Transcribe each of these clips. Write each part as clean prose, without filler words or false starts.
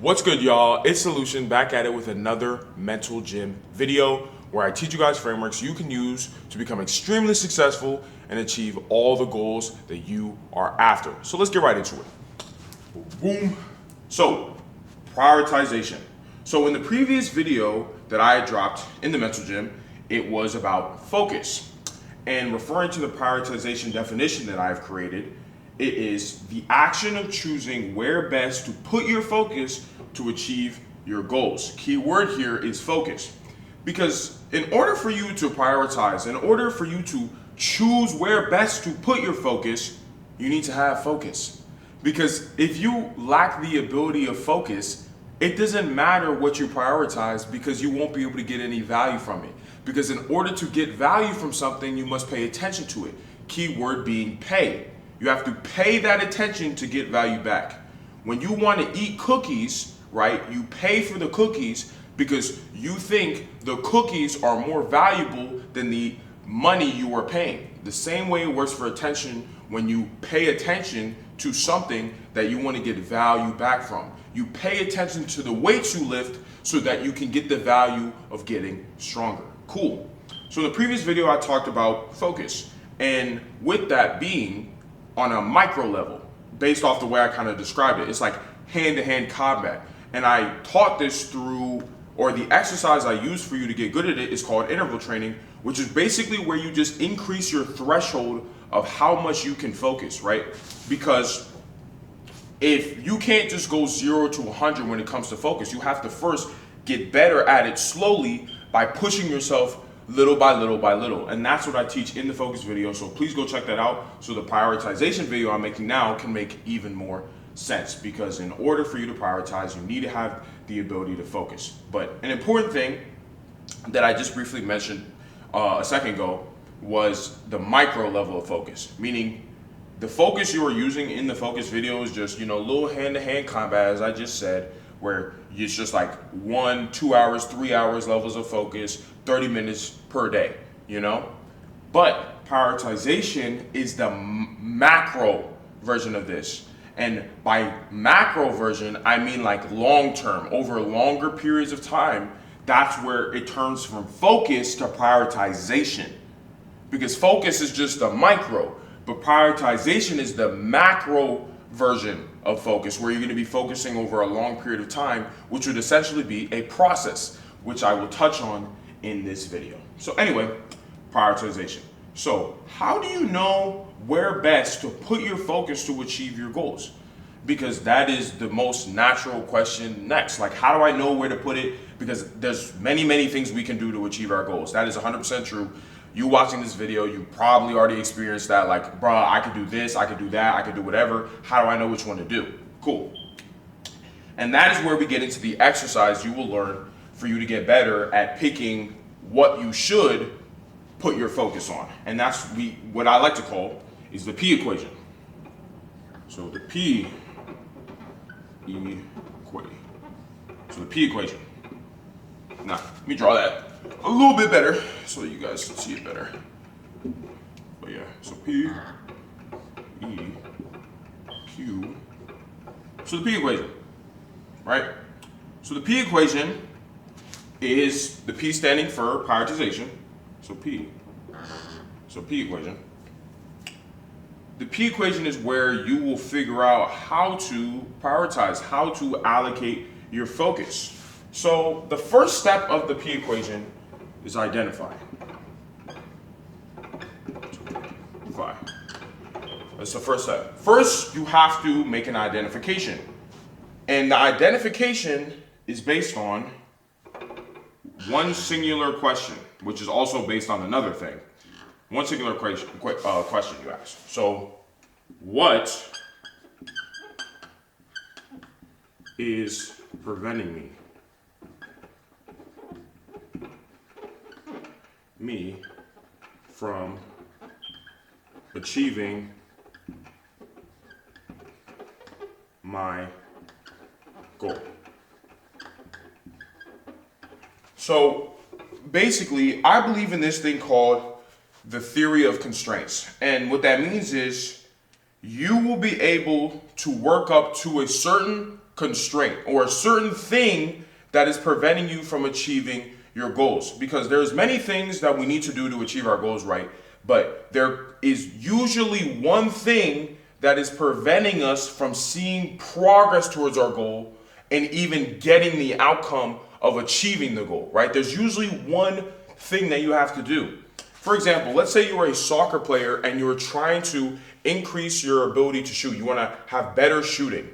What's good, y'all? It's Solution back at it with another mental gym video where I teach you guys frameworks you can use to become extremely successful and achieve all the goals that you are after. So let's get right into it. Boom. So, prioritization. So in the previous video that I dropped in the mental gym, it was about focus. And referring to the prioritization definition that I've created, it is the action of choosing where best to put your focus to achieve your goals. Key word here is focus. Because in order for you to prioritize, in order for you to choose where best to put your focus, you need to have focus. Because if you lack the ability of focus, it doesn't matter what you prioritize because you won't be able to get any value from it. Because in order to get value from something, you must pay attention to it. Key word being pay. You have to pay that attention to get value back. When you want to eat cookies, right, you pay for the cookies because you think the cookies are more valuable than the money you are paying. The same way it works for attention when you pay attention to something that you want to get value back from. You pay attention to the weights you lift so that you can get the value of getting stronger. Cool. So in the previous video, I talked about focus. And with that being on a micro level, based off the way I kind of described it, it's like hand-to-hand combat. And I taught this through, or the exercise I use for you to get good at it is called interval training, which is basically where you just increase your threshold of how much you can focus, right? Because if you can't just go 0 to 100 when it comes to focus, you have to first get better at it slowly by pushing yourself little by little by little. And that's what I teach in the focus video. So please go check that out so the prioritization video I'm making now can make even more sense. Because in order for you to prioritize, you need to have the ability to focus. But an important thing that I just briefly mentioned a second ago was the micro level of focus, meaning the focus you are using in the focus video is just, little hand-to-hand combat, as I just said, where it's just like 1, 2 hours, 3 hours levels of focus, 30 minutes per day, But prioritization is the macro version of this. And by macro version, I mean like long-term, over longer periods of time. That's where it turns from focus to prioritization. Because focus is just the micro. But prioritization is the macro version of focus, where you're going to be focusing over a long period of time, which would essentially be a process, which I will touch on in this video. So anyway, prioritization. So how do you know where best to put your focus to achieve your goals? Because that is the most natural question next. Like, how do I know where to put it? Because there's many things we can do to achieve our goals. That is 100% true. You watching this video, you probably already experienced that, like, bruh, I could do this, I could do that, I could do whatever. How do I know which one to do? Cool. And that is where we get into the exercise you will learn for you to get better at picking what you should put your focus on. And that's what I like to call is the P equation. So the P equation. So the P equation. Now, let me draw that a little bit better so that you guys can see it better. But yeah, so P, E, Q. So the P equation, right? So the P equation is the P standing for prioritization. So P. So P equation. The P equation is where you will figure out how to prioritize, how to allocate your focus. So the first step of the P equation is identify. That's the first step. First, you have to make an identification. And the identification is based on one singular question, which is also based on another thing. One singular question you ask. So, what is preventing me from achieving my goal? So basically, I believe in this thing called the theory of constraints. And what that means is you will be able to work up to a certain constraint or a certain thing that is preventing you from achieving your goals. Because there's many things that we need to do to achieve our goals, right? But there is usually one thing that is preventing us from seeing progress towards our goal and even getting the outcome of achieving the goal, right? There's usually one thing that you have to do. For example, let's say you are a soccer player and you're trying to increase your ability to shoot. You want to have better shooting.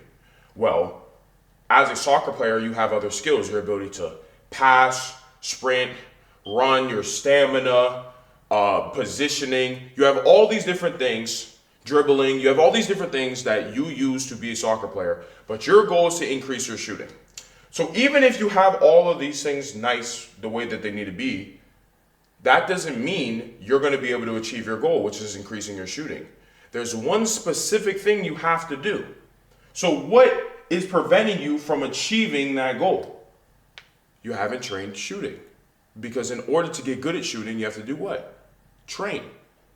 Well, as a soccer player, you have other skills, your ability to pass, sprint, run, your stamina, positioning. You have all these different things, dribbling. You have all these different things that you use to be a soccer player, but your goal is to increase your shooting. So even if you have all of these things nice the way that they need to be, that doesn't mean you're going to be able to achieve your goal, which is increasing your shooting. There's one specific thing you have to do. So what is preventing you from achieving that goal? You haven't trained shooting. Because in order to get good at shooting, you have to do what? Train.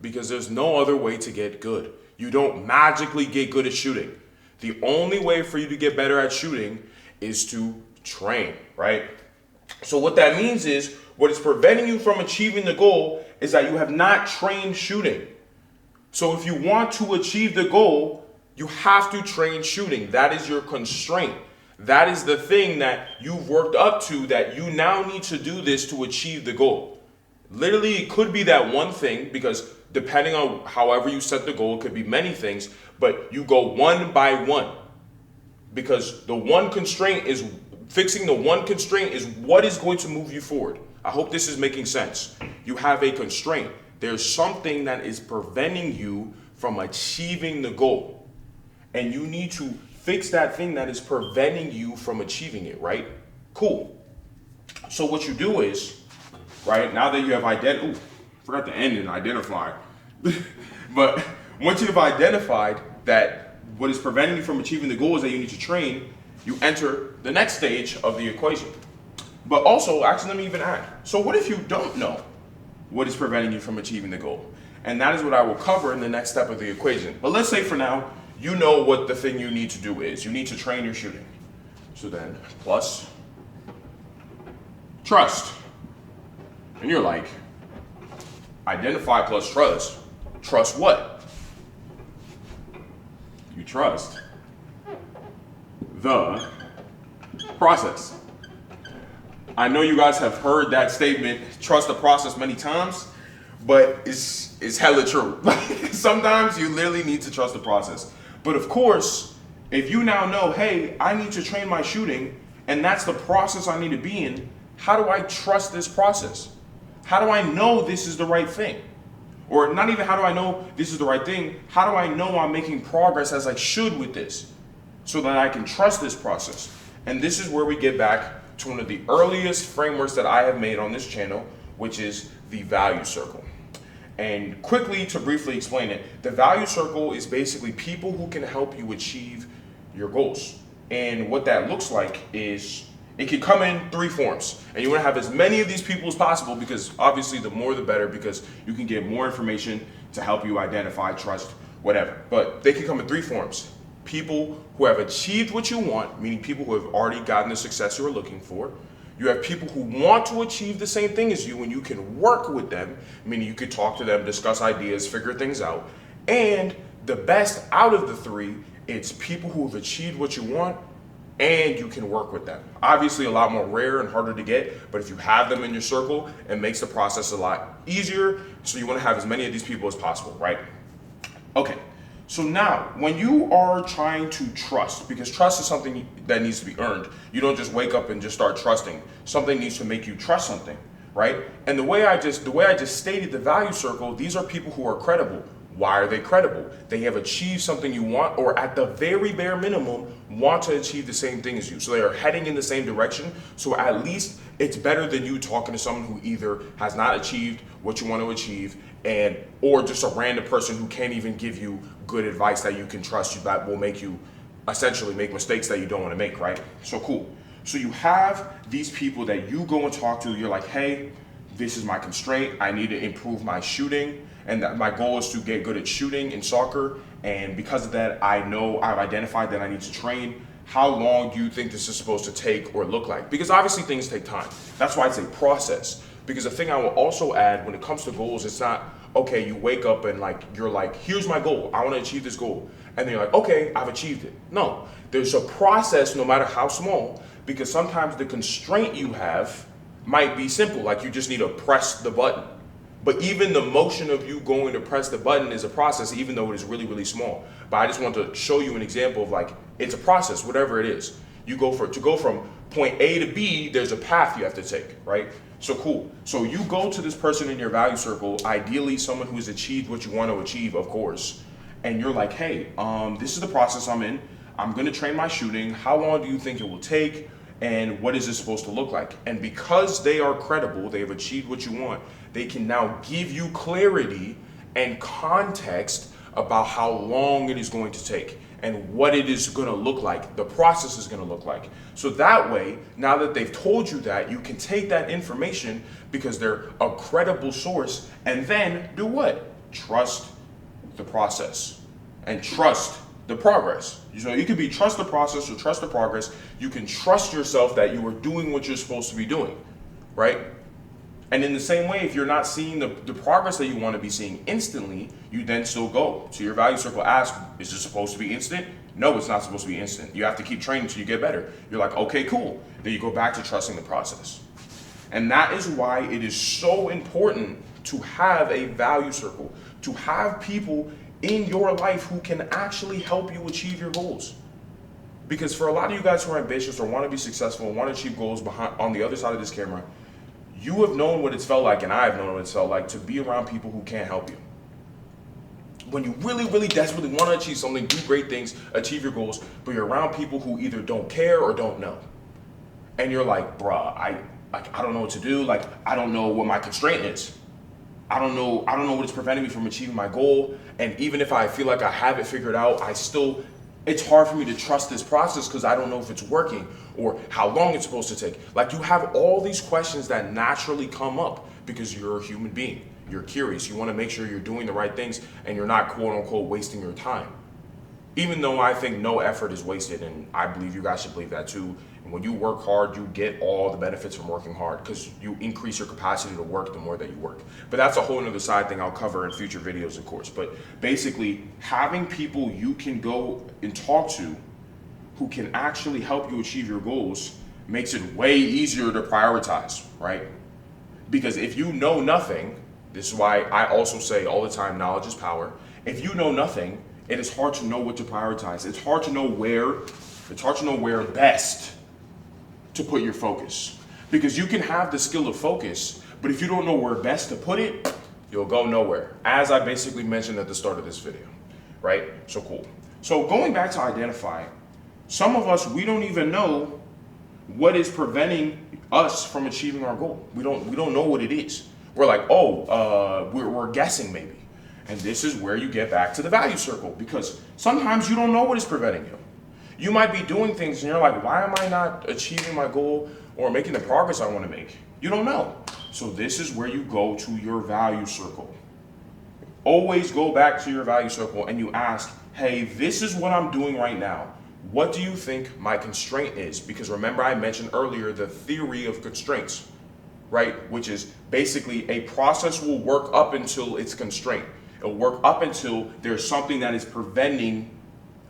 Because there's no other way to get good. You don't magically get good at shooting. The only way for you to get better at shooting is to train, right? So what that means is, what is preventing you from achieving the goal is that you have not trained shooting. So if you want to achieve the goal, you have to train shooting. That is your constraint. That is the thing that you've worked up to, that you now need to do this to achieve the goal. Literally, it could be that one thing, because depending on however you set the goal, it could be many things, but you go one by one. Because the one constraint is, fixing the one constraint is what is going to move you forward. I hope this is making sense. You have a constraint. There's something that is preventing you from achieving the goal. And you need to fix that thing that is preventing you from achieving it, right? Cool. So what you do is, right, now that you have forgot to end and identify. But once you've identified that what is preventing you from achieving the goal is that you need to train, you enter the next stage of the equation. But also, actually, let me even add. So what if you don't know what is preventing you from achieving the goal? And that is what I will cover in the next step of the equation. But let's say for now, you know what the thing you need to do is. You need to train your shooting. So then, plus trust. And you're like, identify plus trust. Trust what? You trust the process. I know you guys have heard that statement, trust the process, many times, but it's hella true. Sometimes you literally need to trust the process. But of course, if you now know, hey, I need to train my shooting, and that's the process I need to be in, how do I trust this process? How do I know this is the right thing? Or not even how do I know this is the right thing, how do I know I'm making progress as I should with this, so that I can trust this process? And this is where we get back to one of the earliest frameworks that I have made on this channel, which is the value circle. And quickly, to briefly explain it, the value circle is basically people who can help you achieve your goals. And what that looks like is, it can come in three forms. And you want to have as many of these people as possible, because obviously the more the better, because you can get more information to help you identify, trust, whatever. But they can come in three forms. People who have achieved what you want, meaning people who have already gotten the success you are looking for. You have people who want to achieve the same thing as you, and you can work with them, meaning you could talk to them, discuss ideas, figure things out. And the best out of the three, it's people who have achieved what you want, and you can work with them. Obviously a lot more rare and harder to get, but if you have them in your circle, it makes the process a lot easier. So you want to have as many of these people as possible, right? Okay. So now, when you are trying to trust, because trust is something that needs to be earned, you don't just wake up and just start trusting. Something needs to make you trust something, right? And the way I just stated the value circle, these are people who are credible. Why are they credible? They have achieved something you want, or at the very bare minimum, want to achieve the same thing as you. So they are heading in the same direction. So at least it's better than you talking to someone who either has not achieved what you want to achieve, or just a random person who can't even give you good advice that you can trust you, that will make you essentially make mistakes that you don't want to make, right? So cool. So you have these people that you go and talk to. You're like, hey, this is my constraint. I need to improve my shooting, and that my goal is to get good at shooting in soccer. And because of that, I know I've identified that I need to train. how long do you think this is supposed to take or look like? Because obviously things take time. That's why it's a process. Because the thing I will also add when it comes to goals, it's not, okay, you wake up and like, you're like, here's my goal. I want to achieve this goal. And then you're like, okay, I've achieved it. No, there's a process no matter how small, because sometimes the constraint you have might be simple. Like you just need to press the button. But even the motion of you going to press the button is a process, even though it is really, really small. But I just want to show you an example of like, it's a process, whatever it is. To go from point A to B, there's a path you have to take, right? So cool. So you go to this person in your value circle, ideally someone who has achieved what you want to achieve, of course. And you're like, hey, this is the process I'm in. I'm going to train my shooting. How long do you think it will take? And what is this supposed to look like? And because they are credible, they have achieved what you want, they can now give you clarity and context about how long it is going to take and what it is going to look like, the process is going to look like. So that way, now that they've told you that, you can take that information because they're a credible source and then do what? Trust the process and trust the progress. So you could be trust the process or trust the progress. You can trust yourself that you are doing what you're supposed to be doing, right? And in the same way, if you're not seeing the progress that you want to be seeing instantly, you then still go to your value circle, ask, is this supposed to be instant? No, it's not supposed to be instant. You have to keep training until you get better. You're like, okay, cool. Then you go back to trusting the process. And that is why it is so important to have a value circle, to have people in your life who can actually help you achieve your goals. Because for a lot of you guys who are ambitious or want to be successful and want to achieve goals on the other side of this camera, you have known what it's felt like, and I have known what it's felt like to be around people who can't help you. When you really, really desperately want to achieve something, do great things, achieve your goals, but you're around people who either don't care or don't know. And you're like, bruh, I don't know what to do. Like, I don't know what my constraint is. I don't know what is preventing me from achieving my goal. And even if I feel like I have it figured out, it's hard for me to trust this process because I don't know if it's working or how long it's supposed to take. Like, you have all these questions that naturally come up because you're a human being. You're curious. You want to make sure you're doing the right things and you're not quote unquote wasting your time. Even though I think no effort is wasted, and I believe you guys should believe that too. And when you work hard, you get all the benefits from working hard because you increase your capacity to work the more that you work. But that's a whole nother side thing I'll cover in future videos, of course. But basically, having people you can go and talk to who can actually help you achieve your goals makes it way easier to prioritize, right? Because if you know nothing, this is why I also say all the time, knowledge is power. If you know nothing, it is hard to know what to prioritize. It's hard to know where best to put your focus. Because you can have the skill of focus, but if you don't know where best to put it, you'll go nowhere. As I basically mentioned at the start of this video, right? So cool. So going back to identify, some of us, we don't even know what is preventing us from achieving our goal. We don't know what it is. We're like, we're guessing maybe. And this is where you get back to the value circle, because sometimes you don't know what is preventing you. You might be doing things and you're like, why am I not achieving my goal or making the progress I want to make? You don't know. So this is where you go to your value circle. Always go back to your value circle and you ask, hey, this is what I'm doing right now. What do you think my constraint is? Because remember I mentioned earlier the theory of constraints, right? Which is basically a process will work up until it's constraint. It'll work up until there's something that is preventing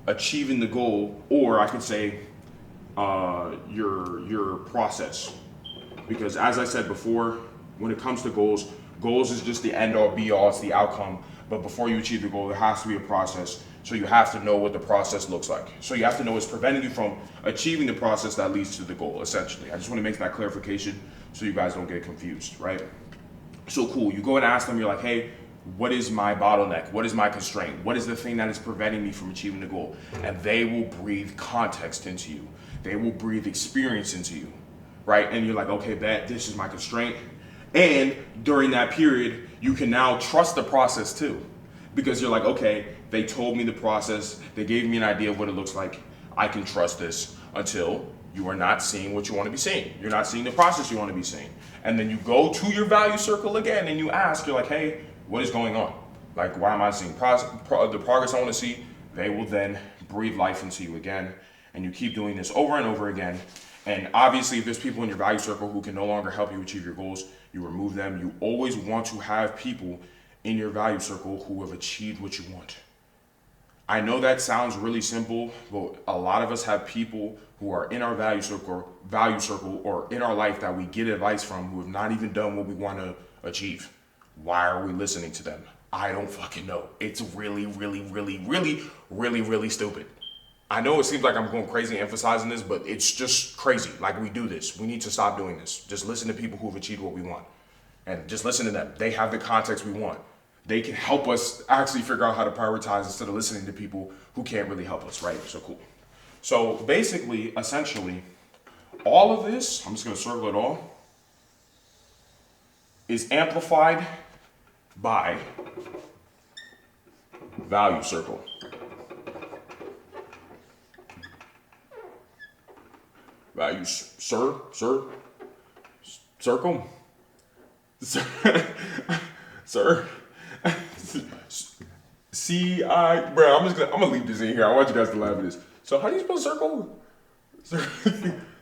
achieving the goal, or I could say your process. Because as I said before, when it comes to goals is just the end all be all, it's the outcome. But before you achieve the goal, there has to be a process. So you have to know what the process looks like. So you have to know what's preventing you from achieving the process that leads to the goal, essentially. I just want to make that clarification so you guys don't get confused, right? So cool, you go and ask them, you're like, hey, what is my bottleneck? What is my constraint? What is the thing that is preventing me from achieving the goal? And they will breathe context into you. They will breathe experience into you, right? And you're like, okay, this is my constraint. And during that period, you can now trust the process too. Because you're like, okay, they told me the process. They gave me an idea of what it looks like. I can trust this until you are not seeing what you want to be seeing. You're not seeing the process you want to be seeing. And then you go to your value circle again and you ask, you're like, hey, what is going on? Like, why am I seeing the progress I want to see? They will then breathe life into you again. and you keep doing this over and over again. And obviously, if there's people in your value circle who can no longer help you achieve your goals, you remove them. You always want to have people in your value circle who have achieved what you want. I know that sounds really simple, but a lot of us have people who are in our value circle or in our life that we get advice from who have not even done what we want to achieve. Why are we listening to them? I don't fucking know. It's really, really, really, really, really, really stupid. I know it seems like I'm going crazy emphasizing this, but it's just crazy. Like, we do this. We need to stop doing this. Just listen to people who have achieved what we want. And just listen to them. They have the context we want. They can help us actually figure out how to prioritize instead of listening to people who can't really help us, right? So cool. So basically, essentially, all of this, I'm just going to circle it all, is amplified by value circle. Value circle. Sir. C-I, bro, I'm gonna leave this in here. I want you guys to laugh at this. So how do you spell circle?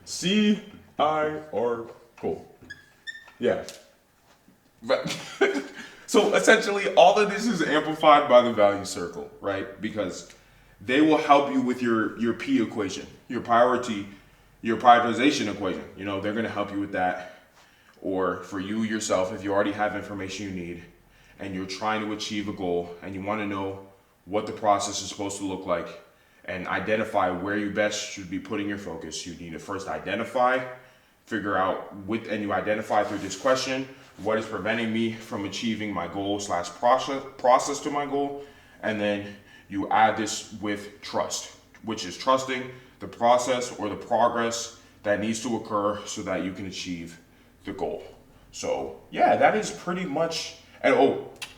C-I-R, cool. Yeah. But so essentially all of this is amplified by the value circle, right? Because they will help you with your P equation, your prioritization equation. You know, they're gonna help you with that. Or for you yourself, if you already have information you need and you're trying to achieve a goal and you want to know what the process is supposed to look like and identify where you best should be putting your focus, you need to first identify, figure out and you identify through this question, what is preventing me from achieving my goal / process to my goal. And then you add this with trust, which is trusting the process or the progress that needs to occur so that you can achieve the goal. So yeah, that is pretty much,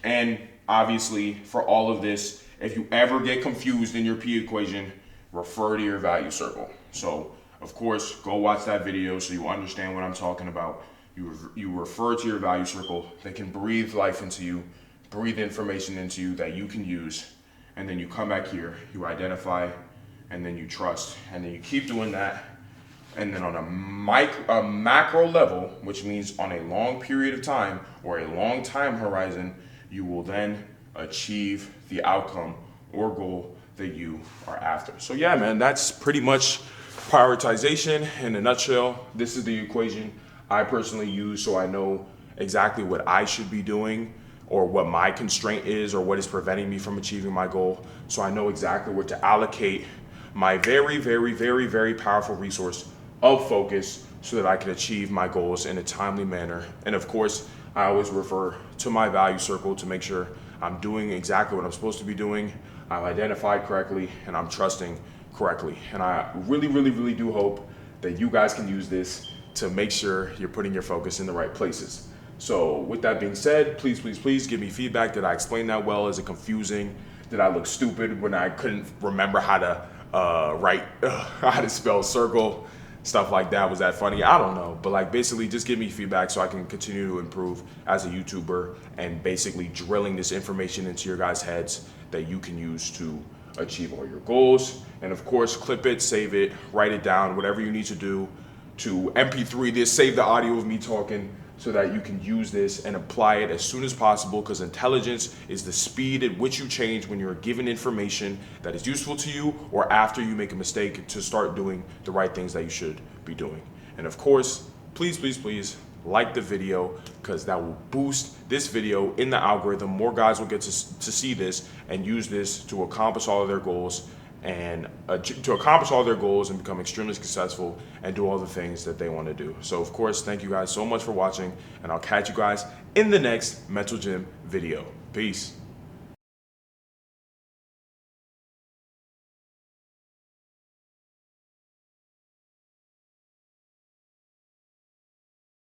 and obviously for all of this, if you ever get confused in your P equation, refer to your value circle. So of course, go watch that video so you understand what I'm talking about. You refer to your value circle. They can breathe life into you, breathe information into you that you can use, and then you come back here, you identify, and then you trust, and then you keep doing that. And then on a macro level, which means on a long period of time or a long time horizon, you will then achieve the outcome or goal that you are after. So yeah, man, that's pretty much prioritization in a nutshell. This is the equation I personally use so I know exactly what I should be doing or what my constraint is or what is preventing me from achieving my goal. So I know exactly where to allocate my very, very, very, very powerful resource of focus so that I can achieve my goals in a timely manner. And of course, I always refer to my value circle to make sure I'm doing exactly what I'm supposed to be doing, I'm identified correctly, and I'm trusting correctly. And I really, really, really do hope that you guys can use this to make sure you're putting your focus in the right places. So with that being said, please, please, please give me feedback. Did I explain that well? Is it confusing? Did I look stupid when I couldn't remember how to how to spell circle? Stuff like that. Was that funny? I don't know. But like basically just give me feedback so I can continue to improve as a YouTuber and basically drilling this information into your guys' heads that you can use to achieve all your goals. And of course, clip it, save it, write it down, whatever you need to do to MP3 this, save the audio of me talking so that you can use this and apply it as soon as possible, because intelligence is the speed at which you change when you're given information that is useful to you or after you make a mistake to start doing the right things that you should be doing. And of course, please, please, please like the video, because that will boost this video in the algorithm. More guys will get to see this and use this to accomplish all of their goals and become extremely successful and do all the things that they want to do. So of course, thank you guys so much for watching, and I'll catch you guys in the next Mental Gym video. Peace.